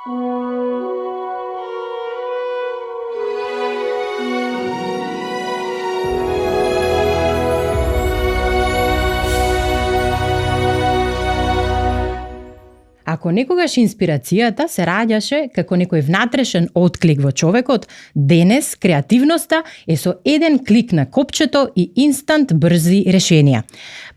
Ако некогаш инспирацијата се раѓаше како некој внатрешен отклик во човекот, денес креативноста е со еден клик на копчето и инстант брзи решенија.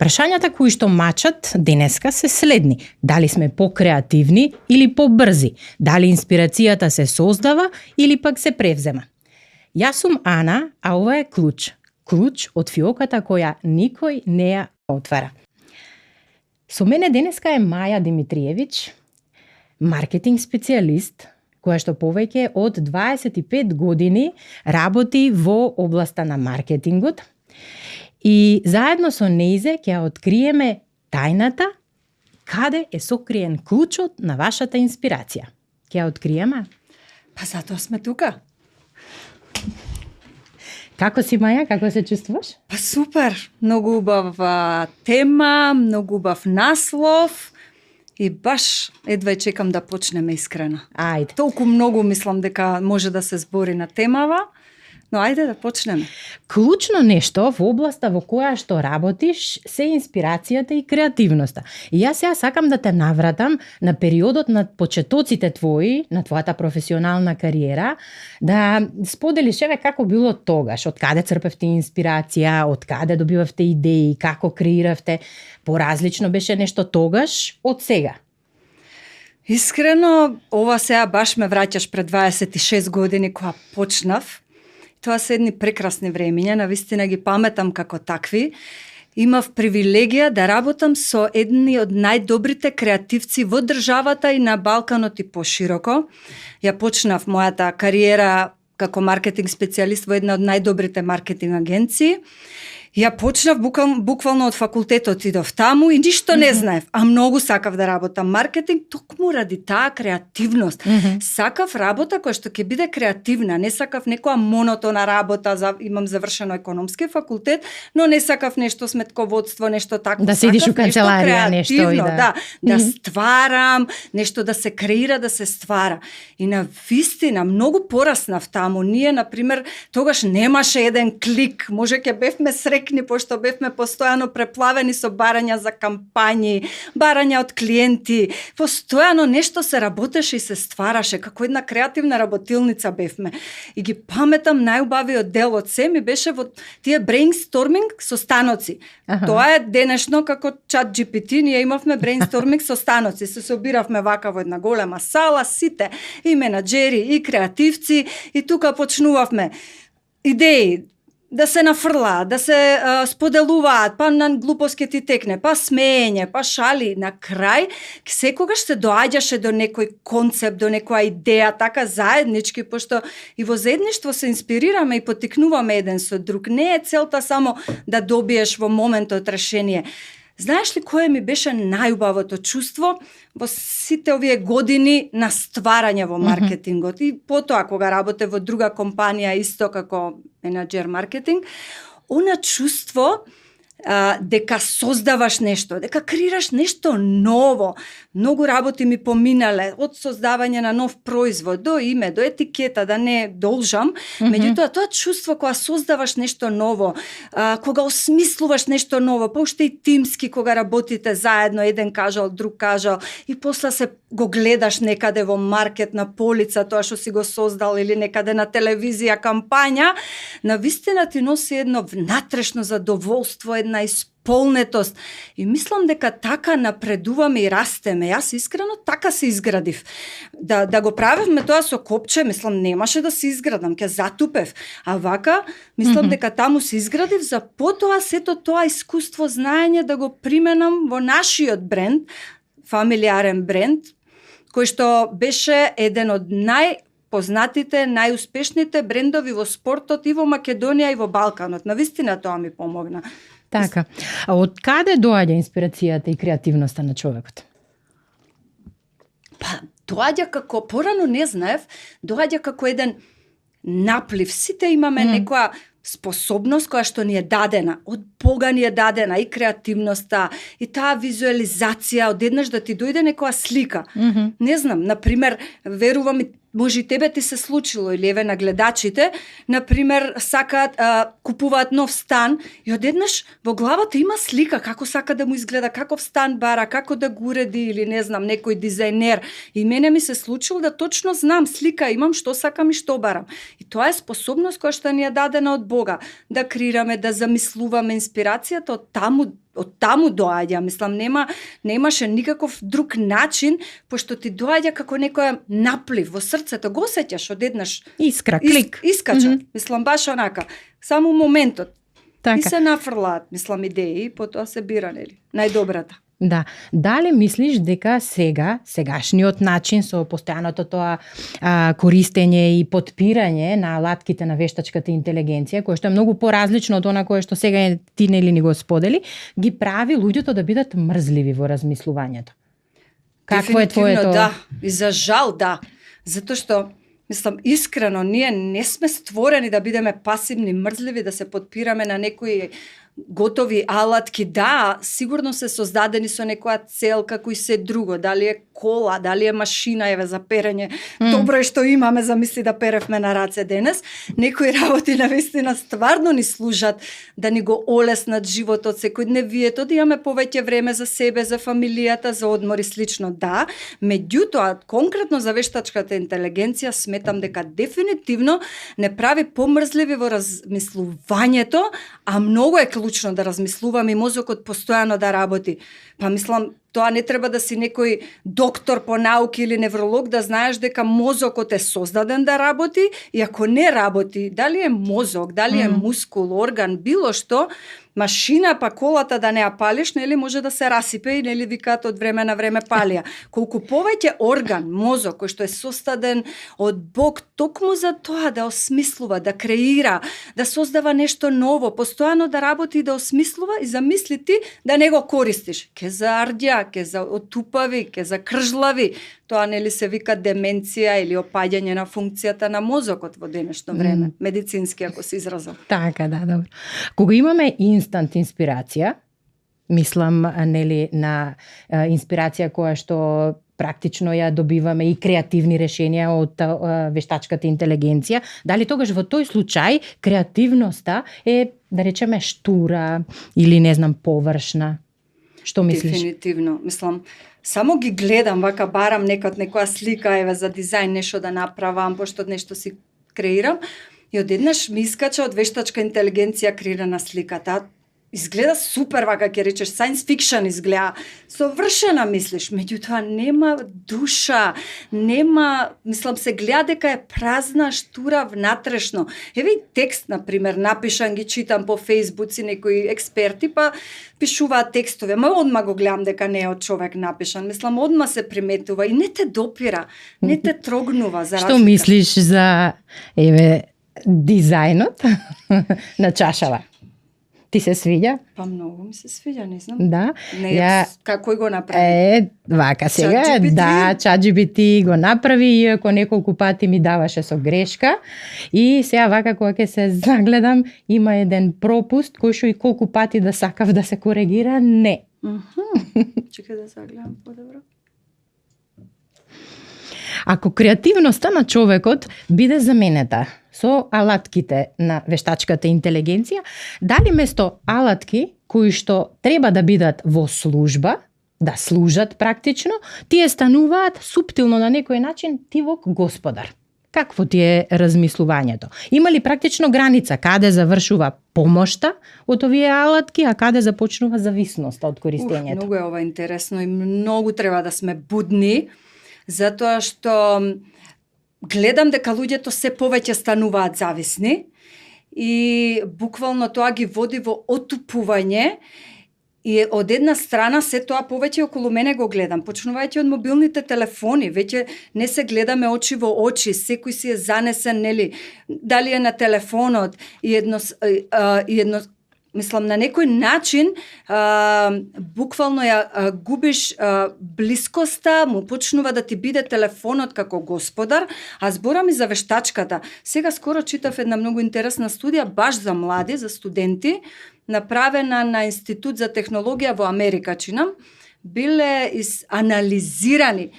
Прашањата кои што мачат денеска се следни: дали сме покреативни или побрзи? Дали инспирацијата се создава или пак се превзема? Јас сум Ана, а ова е Клуч. Клуч од фиоката која никој не ја отвара. Со мене денеска е Маја Димитриевиќ, маркетинг специјалист, која што повеќе од 25 години работи во областа на маркетингот. И заедно со нејзе ќе откриеме тајната каде е сокриен клучот на вашата инспирација. Ќе ја откриеме? Па затоа сме тука. Како си, Маја? Како се чувствуваш? Па супер, многу убава тема, многу убав наслов и баш едва чекам да почнеме искрено. Ајде. Толку многу мислам дека може да се збори на темава, но ајде да почнеме. Клучно нешто во областа во која што работиш се инспирацијата и креативноста. И јас сега сакам да те навратам на периодот на почетоците твои, на твојата професионална кариера, да споделиш еве како било тогаш, од каде црпевте инспирација, од каде добивавте идеи, како креиравте. Поразлично беше нешто тогаш од сега? Искрено, ова сега баш ме враќаш пред 26 години кога почнав. Тоа се едни прекрасни времиња, навистина ги паметам како такви. Имав привилегија да работам со едни од најдобрите креативци во државата и на Балканот и пошироко. Ја почнав мојата кариера како маркетинг специјалист во една од најдобрите маркетинг агенции. Ја почнав буквално од факултетот, идов таму и ништо не знаев, а многу сакав да работам маркетинг, токму ради таа креативност. Сакав работа која што ќе биде креативна, не сакав некоја монотона работа, имам завршено економски факултет, но не сакав нешто сметководство, нешто такво. Да седиш у канцеларија, нешто и да стварам, нешто да се креира, да се ствара. И на вистина многу пораснав таму. Ние, например, тогаш немаше еден клик, може ќе бевме срекни, пошто бевме постојано преплавени со барања за кампањи, барања од клиенти. Постојано нешто се работеше и се ствараше, како една креативна работилница бевме. И ги паметам најубавиот дел од се ми беше во тие брейнсторминг со станоци. Тоа е денешно како чат GPT, ние имавме брейнсторминг со станоци. Се собиравме вака во една голема сала, сите, и менаџери, и креативци, и тука почнувавме идеи, да се нафрлаат, да се споделуваат, па на глупост ќе ти текне, па смеење, па шали. На крај, секогаш се доаѓаше до некој концепт, до некоја идеја, така заеднички, пошто и во заедништво се инспирираме и потикнуваме еден со друг. Не е целта само да добиеш во моментот решение. Знаеш ли кое ми беше најубавото чувство во сите овие години на стварање во маркетингот и потоа кога работев во друга компанија исто како менаџер маркетинг, она чувство дека создаваш нешто, дека креираш нешто ново. Многу работи ми поминале, од создавање на нов производ, до име, до етикета, да не должам. Меѓутоа, тоа чувство кога создаваш нешто ново, кога осмислуваш нешто ново, па уште и тимски, кога работите заедно, еден кажал, друг кажал, и после се го гледаш некаде во маркет, на полица, тоа што си го создал, или некаде на телевизија кампања, навистина ти носи едно внатрешно задоволство, една исполнетост. И мислам дека така напредуваме и растеме. Јас искрено така се изградив. Да го правевме тоа со копче, мислам немаше да се изградам, ќе затупев. А вака, мислам дека таму се изградив за потоа сето тоа искуство, знаење да го применам во нашиот бренд, фамилиарен бренд, кој што беше еден од познатите, најуспешните брендови во спортот и во Македонија и во Балканот. Навистина тоа ми помогна. Така. А од каде доаѓа инспирацијата и креативноста на човекот? Па, доаѓа како, порано не знаев, доаѓа како еден наплив. Сите имаме некоја способност која што ни е дадена, од Бога ни е дадена и креативноста, и таа визуализација, одеднаш да ти дојде некоја слика. Не знам, например, верувам, може и тебе ти се случило, или еве на гледачите, например, сакаат, купуваат нов стан и одеднаш во главата има слика како сака да му изгледа, каков стан бара, како да го уреди, или не знам, некој дизајнер. И мене ми се случило да точно знам, слика имам што сакам и што барам. И тоа е способност која што ни е дадена од Бога, да креираме, да замислуваме. Инспирацијата од таму доаѓа. Мислам, немаше никаков друг начин, пошто ти доаѓа како некој наплив во срцето, го осеќаш одеднаш. Искра, клик. Искача. Мислам, баш онака. Само моментот. Така. И се нафрлаат, мислам, идеи, и потоа се бира, нели? Најдобрата. Да. Дали мислиш дека сегашниот начин со постојаното тоа користење и подпирање на алатките на вештачката интелигенција, кое што е многу поразлично од она кое што сега ти нели ни го сподели, ги прави луѓето да бидат мрзливи во размислувањето? Какво е твоето? Да, и за жал да. Затоа што мислам, искрено, ние не сме створени да бидеме пасивни, мрзливи, да се подпираме на некои готови алатки. Да, сигурно се создадени со некоја цел, како и се друго. Дали е кола, дали е машина, еве, за перење. Добро е што имаме, замисли да перевме на раце денес. Некои работи навистина стварно ни служат да ни го олеснат животот, секојдневието, да имаме повеќе време за себе, за фамилијата, за одмор и слично. Да, меѓутоа, конкретно за вештачката интелигенција, сметам дека дефинитивно не прави помрзливи во размислувањето, а многу е клучно да размислуваме и мозокот постојано да работи. Па мислам, тоа не треба да си некој доктор по науки или невролог да знаеш дека мозокот е создаден да работи, и ако не работи, дали е мозок, дали е мускул, орган, било што, машина, па колата да не ја палиш, нели може да се расипе и нели викаат од време на време палија. Колку повеќе орган, мозок, кој што е состаден од Бог токму за тоа да осмислува, да креира, да создава нешто ново, постојано да работи и да осмислува, и замисли ти да не го користиш. Ке заардја, ке за отупави, ке за кржлави. Тоа нели се вика деменција или опаѓање на функцијата на мозокот во денешно време, медицински ако се изразам. Така, да, добро. Кога имаме инстант инспирација, мислам нели на инспирација која што практично ја добиваме и креативни решенија од вештачката интелигенција, дали тогаш во тој случај креативноста е, да речеме, штура или не знам, површна? Што мислиш? Дефинитивно. Мислам, само ги гледам, вака барам некоја слика, еве, за дизајн, нешто да направам, пошто нешто си креирам, и одеднаш ми искача од вештачка интелигенција креирана сликата. Изгледа супер, вака ќе речеш, science fiction изгледа, совршена мислиш, меѓутоа нема душа, нема, мислам, се гледа дека е празна, штура внатрешно. Еве и текст, например, напишан, ги читам по фейсбуци некои експерти, па пишуваат текстови, ма одма го гледам дека не е од човек напишан, мислам, одма се приметува и не те допира, не те трогнува за разлика. Што мислиш за, еве, дизајнот на чашава? Ти се свиѓа? Па многу ми се свиѓа, не знам. Да. Не, како го направи? Вака сега, да, ChatGPT го направи, иако неколку пати ми даваше со грешка. И сега вака кога ќе се загледам, има еден пропуст кој што и колку пати да сакав да се коригира, не. Чекај да загледам подобро. Ако креативноста на човекот биде заменета со алатките на вештачката интелигенција, дали место алатки кои што треба да бидат во служба, да служат практично, тие стануваат суптилно на некој начин тивок господар? Какво ти е размислувањето? Има ли практично граница каде завршува помошта од овие алатки, а каде започнува зависноста од користењето? Многу е ова интересно и многу треба да сме будни, затоа што гледам дека луѓето се повеќе стануваат зависни и буквално тоа ги води во отупување. И од една страна се тоа повеќе околу мене го гледам, почнувајќи од мобилните телефони, веќе не се гледаме очи во очи, секој си е занесен, нели, дали е на телефонот и едно мислам, на некој начин буквално ја губиш блискоста, му почнува да ти биде телефонот како господар, а зборам и за вештачката. Сега скоро читав една многу интересна студија баш за млади, за студенти, направена на Институт за технологија во Америка, чинам, биле анализирани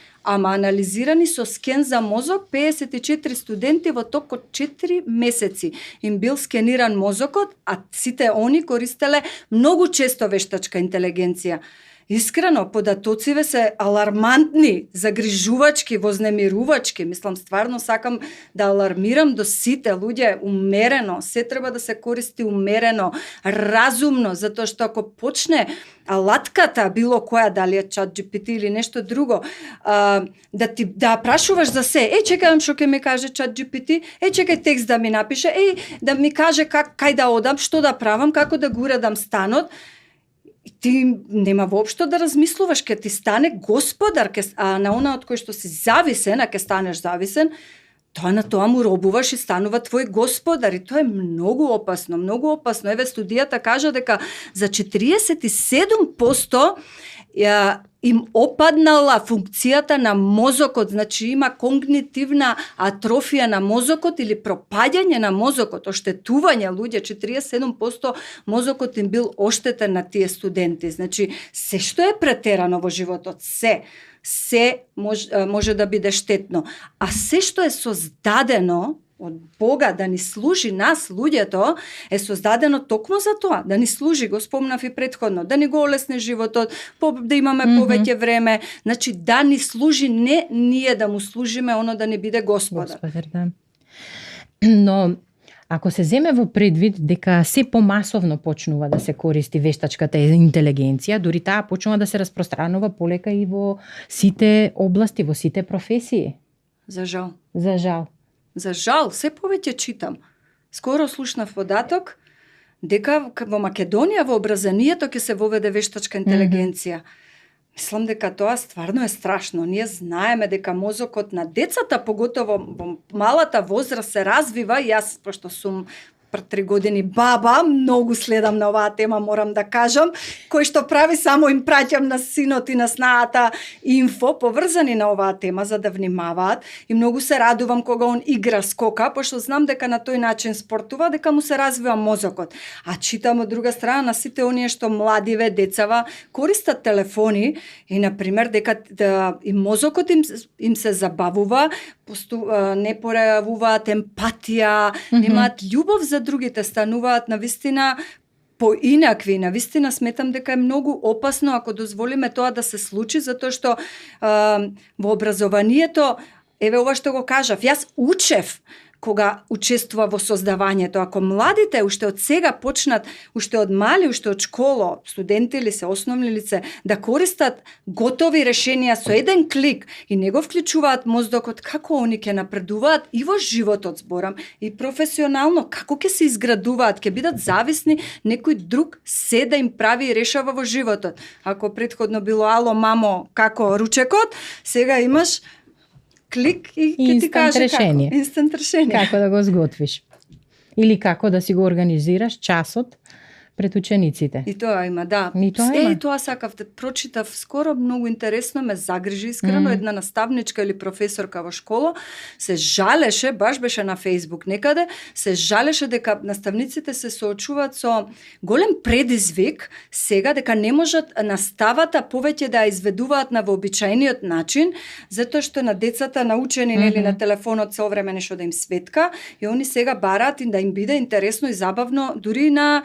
со скен за мозок, 54 студенти во ток од 4 месеци им бил скениран мозокот, а сите они користеле многу често вештачка интелигенција. Искрено, податоциве се алармантни, загрижувачки, вознемирувачки. Мислам, стварно сакам да алармирам до сите луѓе умерено. Се треба да се користи умерено, разумно, затоа што ако почне алатката, било која, дали е ChatGPT или нешто друго, да прашуваш за се. Чекајам што ќе ми каже ChatGPT, чекај текст да ми напише, да ми каже кај да одам, што да правам, како да го уредам станот. Ти нема воопшто да размислуваш, ке ти стане господар, а на она од кој што си зависен, а ке станеш зависен, тоа на тоа му робуваш и станува твој господар, и тоа е многу опасно, многу опасно. Еве студијата кажа дека за 47% им опаднала функцијата на мозокот, значи има когнитивна атрофија на мозокот или пропаѓање на мозокот, оштетување луѓе, 47% мозокот им бил оштетен на тие студенти. Значи, се што е претерано во животот, се може да биде штетно. А се што е создадено од Бога да ни служи нас, луѓето, е создадено токму за тоа, да ни служи, го спомнав и претходно, да ни го олесне животот, да имаме повеќе време, значи да ни служи, не ние да му служиме, оно да ни биде господар. Да. Но ако се земе во предвид дека се помасовно почнува да се користи вештачката интелигенција, дури таа почнува да се распространува полека и во сите области, во сите професии. За жал. За жал, се повеќе читам. Скоро слушнав податок дека во Македонија во образованието ќе се воведе вештачка интелигенција. Мислам дека тоа стварно е страшно. Ние знаеме дека мозокот на децата, поготово во малата возраст, се развива, и јас, пошто сум пред 3 години баба, многу следам на оваа тема, морам да кажам, кој што прави само им праќам на синот и на снаата инфо поврзани на оваа тема за да внимаваат, и многу се радувам кога он игра скока, пошто знам дека на тој начин спортува, дека му се развива мозокот. А читам од друга страна на сите оние што младиве, децава користат телефони и на пример дека и мозокот им се забавува, не пројавуваат емпатија, немаат љубов за другите, стануваат навистина поинакви. Навистина сметам дека е многу опасно ако дозволиме тоа да се случи, затоа што во образованието, еве ова што го кажав, јас учев кога учествува во создавањето. Ако младите уште од сега почнат, уште од мали, уште од школа, студенти или се основни лице, да користат готови решенија со еден клик и не го вклучуваат мозокот, како они ќе напредуваат и во животот, зборам, и професионално, како ќе се изградуваат, ќе бидат зависни, некој друг се да им прави и решава во животот. Ако претходно било ало мамо, како ручекот, сега имаш клик и ќе ти каже решение. Како. Инстант решение. Како да го сготвиш. Или како да си го организираш часот пред учениците. И тоа има, да. Тоа сакав да прочитав скоро, многу интересно, ме загрижи искрено. Една наставничка или професорка во школа се жалеше, баш беше на Facebook некаде, се жалеше дека наставниците се соочуваат со голем предизвик сега, дека не можат наставата повеќе да ја изведуваат на вообичаениот начин, затоа што на децата научени нели на телефонот се овреме нешто да им светка, и они сега бараат да им биде интересно и забавно дури на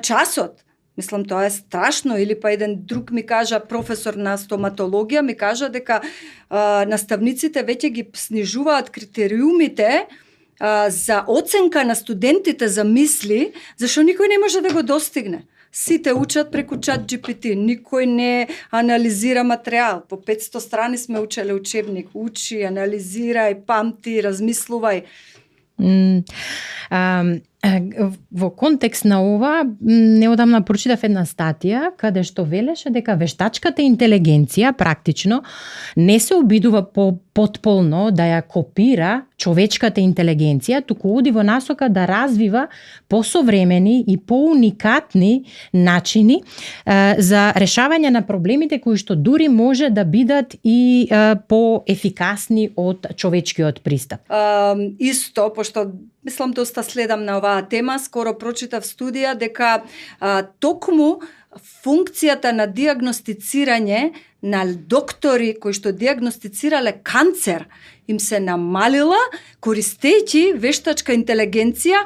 часот. Мислам, тоа е страшно. Или па еден друг ми кажа, професор на стоматологија, ми кажа дека наставниците веќе ги снижуваат критериумите за оценка на студентите за мисли, зашто никој не може да го достигне. Сите учат преку ChatGPT, никој не анализира материјал. По 500 страни сме учеле учебник. Учи, анализирај, памти, размислувај. Во контекст на ова, неодамна прочитав една статија каде што велеше дека вештачката интелигенција практично не се обидува потполно да ја копира човечката интелигенција, туку оди во насока да развива посовремени и поуникатни начини за решавање на проблемите кои што дури може да бидат и поефикасни од човечкиот пристап. Исто, пошто мислам доста следам на оваа тема, скоро прочитав студија дека токму функцијата на диагностицирање на доктори кои што диагностицирале канцер им се намалила користејќи вештачка интелигенција,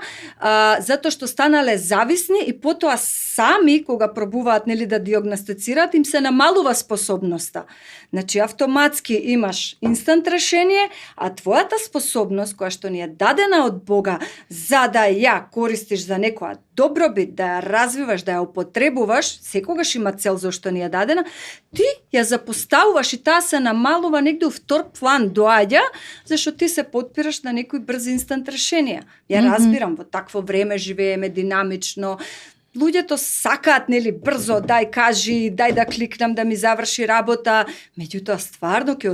затоа што станале зависни и потоа сами кога пробуваат да диагностицираат им се намалува способноста. Значи автоматски имаш инстант решение, а твојата способност која што ни е дадена од Бога за да ја користиш за некоја добробит, да ја развиваш, да ја употребуваш, секогаш има цел зашто ни е дадена, ти ја запоставуваш и таа се намалува негде во втор план доаѓа, зашто ти се потпираш на некои брзи инстант решенија. Ја разбирам, во такво време живееме динамично, луѓето сакаат брзо, дај кажи, дај да кликнам да ми заврши работа, меѓутоа стварно ќе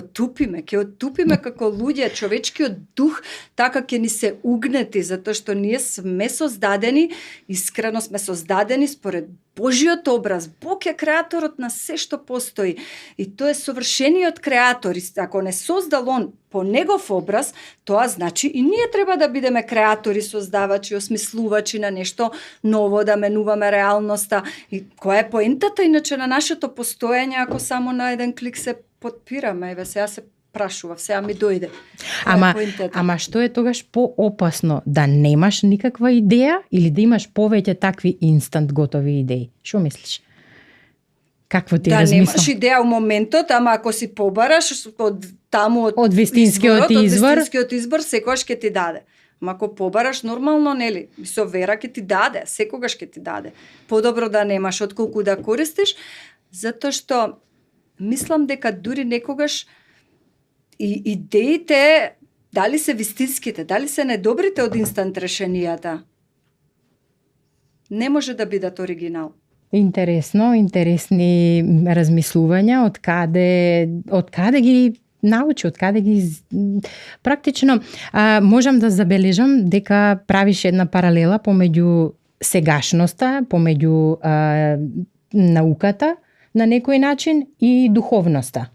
оттупиме како луѓе, човечкиот дух така ќе ни се угнети, затоа што ние сме создадени, искрено сме создадени според Божиот образ. Бог е креаторот на се што постои и тој е совршениот креатор. И ако не создал он по негов образ, тоа значи и ние треба да бидеме креатори, создавачи, осмислувачи на нешто ново, да менуваме реалноста. И која е поентата иначе на нашето постоење ако само на еден клик се потпираме? Еве сега се прашував, сега ми дојде. Ама што е тогаш поопасно? Да немаш никаква идеја или да имаш повеќе такви инстант готови идеи? Што мислиш? Какво ти размислам? Да немаш идеја у моментот, ама ако си побараш од вистинскиот избор, секогаш ќе ти даде. Ама ако побараш нормално, со вера ќе ти даде, секогаш ќе ти даде. Подобро да немаш отколку да користиш, затоа што мислам дека дури некогаш и идеите, дали се вистинските, дали се недобрите од инстант решенијата, не може да бидат оригинал. Интересни размислувања, од каде ги научи, од каде ги практично можам да забележам дека правиш една паралела помеѓу сегашноста, помеѓу науката на некој начин и духовноста.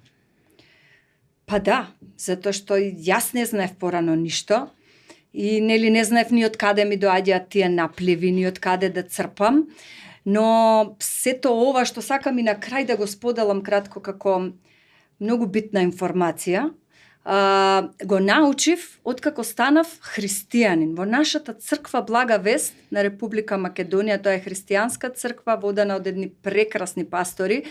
Па да, затоа што јас не знаев порано ништо и не знаев ни од каде ми доаѓаат тие напливи, ни од каде да црпам, но сето ова што сакам и на крај да го споделам кратко како многу битна информација, го научив откако станав христијанин. Во нашата црква Блага Вест на Република Македонија, тоа е христијанска црква водена од едни прекрасни пастори,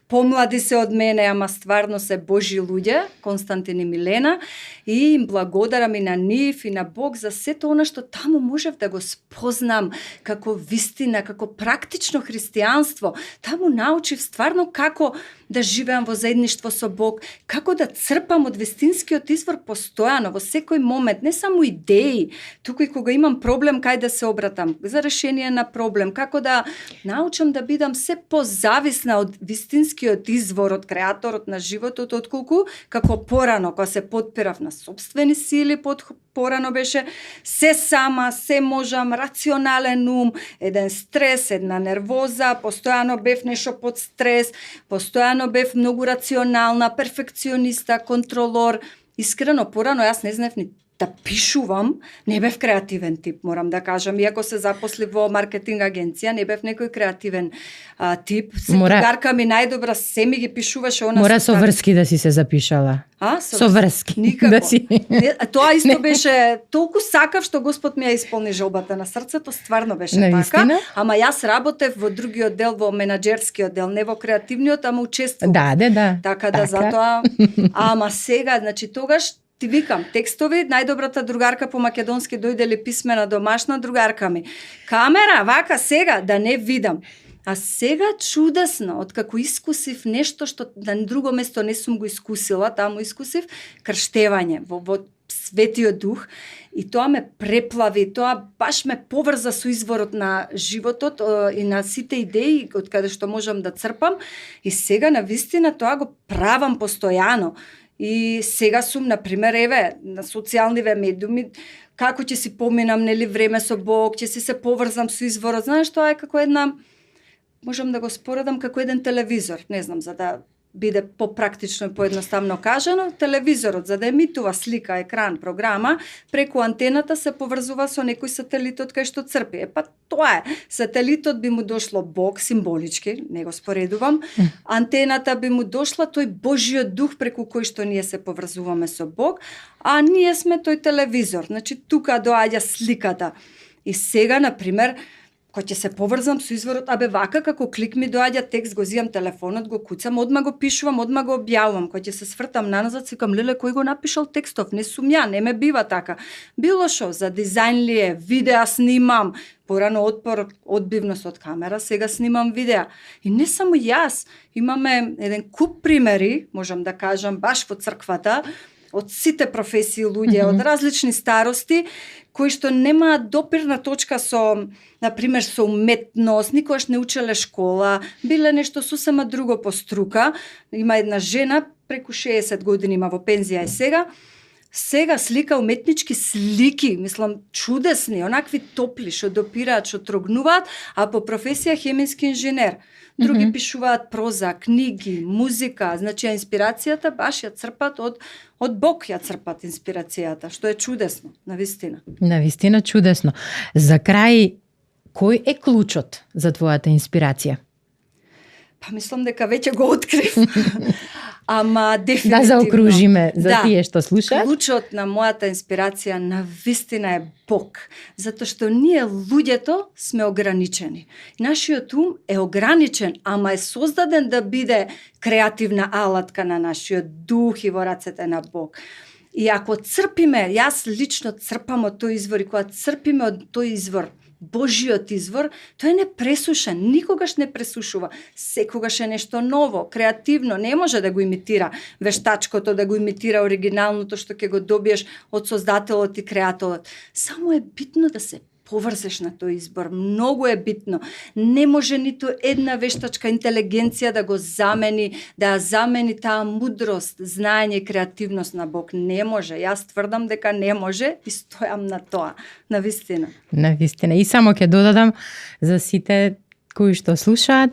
помлади се од мене, ама стварно се Божи луѓе, Константин и Милена, и им благодарам и на нив и на Бог за сето она што таму можев да го спознам како вистина, како практично христијанство. Таму научив стварно како да живеам во заедништво со Бог, како да црпам од вистинскиот извор постојано, во секој момент, не само идеи, туку и кога имам проблем, кај да се обратам за решение на проблем, како да научам да бидам се позависна од вистинскиот извор, од креаторот на животот, отколку како порано, кога се потпирав на собствени сили, порано беше се сама, се можам, рационален ум, еден стрес, една нервоза, постојано бев нешто под стрес, постојано бев многу рационална, перфекциониста, контролор. Искрено, порано јас не знаев ни да пишувам, не бев креативен тип, морам да кажам. Иако се запосли во маркетинг агенција, не бев некој креативен тип. Другарка ми најдобра се ми ги пишуваше. Мора со врски да си се запишала. Со врски. Никако. Да си... Тоа исто беше, толку сакав што Господ ми ја исполни желбата на срцето, стварно беше така. Ама јас работев во другиот дел, во менаџерскиот дел, не во креативниот, ама учествував. Да. Така да затоа, ама сега, значи тогаш ти викам, текстови, најдобрата другарка по македонски дојде ли писмена домашна другарка ми. Камера, вака сега, да не видам. А сега чудесно, откако искусив нешто што на друго место не сум го искусила, таму искусив крштевање. Во Светиот Дух, и тоа ме преплави, тоа баш ме поврза со изворот на животот и на сите идеи од каде што можам да црпам, и сега на вистина тоа го правам постојано. И сега сум, например, на социјалниве медиуми, како ќе си поминам, нели, време со Бог, ќе се поврзам со изворот. Знаеш, тоа е како една, можам да го споредам како еден телевизор, не знам, за да биде попрактично и поедноставно кажано, телевизорот за да емитува слика, екран, програма, преку антената се поврзува со некој сателит од кај што црпи. Па тоа е. Сателитот би му дошло Бог символички, не го споредувам. Антената би му дошла тој Божиот дух преку кој што ние се поврзуваме со Бог, а ние сме тој телевизор. Значи тука доаѓа сликата. И сега, например, кога ќе се поврзам со изворот, вака како клик ми доаѓа текст, го зијам телефонот, го куцам, одма го пишувам, одма го објавувам. Кога ќе се свртам наназад, сикам, леле, кој го напишал текстов? Не сум ја, не ме бива така. Било шо, за дизајн ли е, видеа снимам, порано одбивност од камера, сега снимам видеа. И не само јас, имаме еден куп примери, можам да кажам, баш во црквата, од сите професии луѓе, од различни старости, кои што немаат допирна точка со, например, со уметност, никогаш не учеле школа, биле нешто сосема друго по струка. Има една жена, преку 60 години има во пензија и сега слика уметнички слики, мислам, чудесни, онакви топли, што допираат, што трогнуваат, а по професија хемиски инженер. Други пишуваат проза, книги, музика, значи инспирацијата баш ја црпат од Бог, ја црпат инспирацијата, што е чудесно, навистина. Навистина чудесно. За крај, кој е клучот за твојата инспирација? Па мислам дека веќе го открив. Ама дефинитивно. Да заокружиме за тие што слушаат. Клучот на мојата инспирација навистина е Бог, затоа што ние луѓето сме ограничени. Нашиот ум е ограничен, ама е создаден да биде креативна алатка на нашиот дух и во рацете на Бог. И ако црпиме, јас лично црпам од тој извор, и кога црпиме од тој извор, Божиот извор, тој не пресуша, никогаш не пресушува. Секогаш е нешто ново, креативно, не може да го имитира вештачкото, да го имитира оригиналното што ќе го добиеш од создателот и креаторот. Само е битно да се поврзеш на тој избор. Многу е битно. Не може ниту една вештачка интелигенција да го замени, да ја замени таа мудрост, знаење и креативност на Бог. Не може. Јас тврдам дека не може и стојам на тоа. Навистина. Навистина. И само ќе додадам за сите кои што слушаат,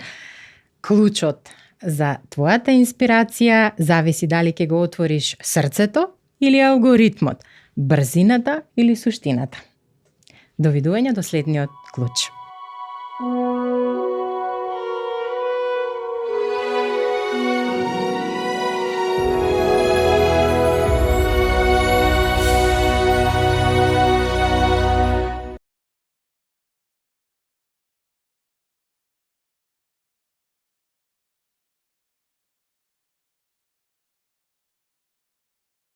клучот за твојата инспирација зависи дали ќе го отвориш срцето или алгоритмот, брзината или суштината. Довидување до следниот клуч.